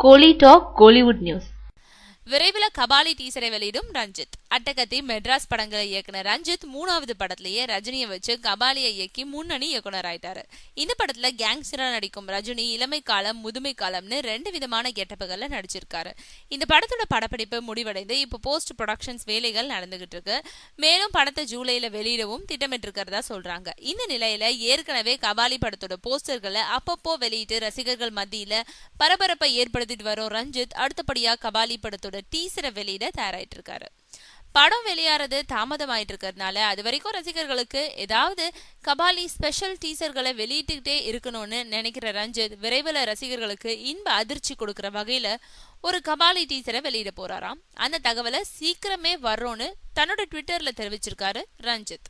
கோலி talk Kollywood news. விரைவில் கபாலி டீசரை வெளியிடும் ரஞ்சித். அட்டகத்தி மெட்ராஸ் படங்களை இயக்குனர் ரஞ்சித் 3வது படத்திலேயே ரஜினியை வச்சு கபாலியை இயக்கி முன்னணி இயக்குனர் ஆயிட்டாரு. இந்த படத்துல கேங்ஸ்டரா நடிக்கும் ரஜினி இளமை காலம் முதுமை காலம்னு 2 விதமான கெட்டப்புகள்ல நடிச்சிருக்காரு. இந்த படத்தோட படப்பிடிப்பு முடிவடைந்து இப்போ போஸ்ட் ப்ரொடக்ஷன்ஸ் வேலைகள் நடந்துகிட்டு இருக்கு. மேலும் படத்தை ஜூலைல வெளியிடவும் திட்டமிட்டிருக்கிறதா சொல்றாங்க. இந்த நிலையில ஏற்கனவே கபாலி படத்தோட போஸ்டர்களை அப்பப்போ வெளியிட்டு ரசிகர்கள் மத்தியில பரபரப்பை ஏற்படுத்திட்டு வரும் ரஞ்சித் அடுத்தபடியா கபாலி படத்தோட டீசரை வெளியிட தயாராயிட்டு இருக்காரு. படம் வெளியாறது தாமதமாயிட்டு இருக்கிறதுனால அது வரைக்கும் ரசிகர்களுக்கு ஏதாவது கபாலி ஸ்பெஷல் டீசர்களை வெளியிட்டுக்கிட்டே இருக்கணும்னு நினைக்கிற ரஞ்சித் விரைவில் ரசிகர்களுக்கு இன்ப அதிர்ச்சி கொடுக்கிற வகையில ஒரு கபாலி டீசரை வெளியிட போறாராம். அந்த தகவலை சீக்கிரமே வர்றோன்னு தன்னோட ட்விட்டர்ல தெரிவிச்சிருக்காரு ரஞ்சித்.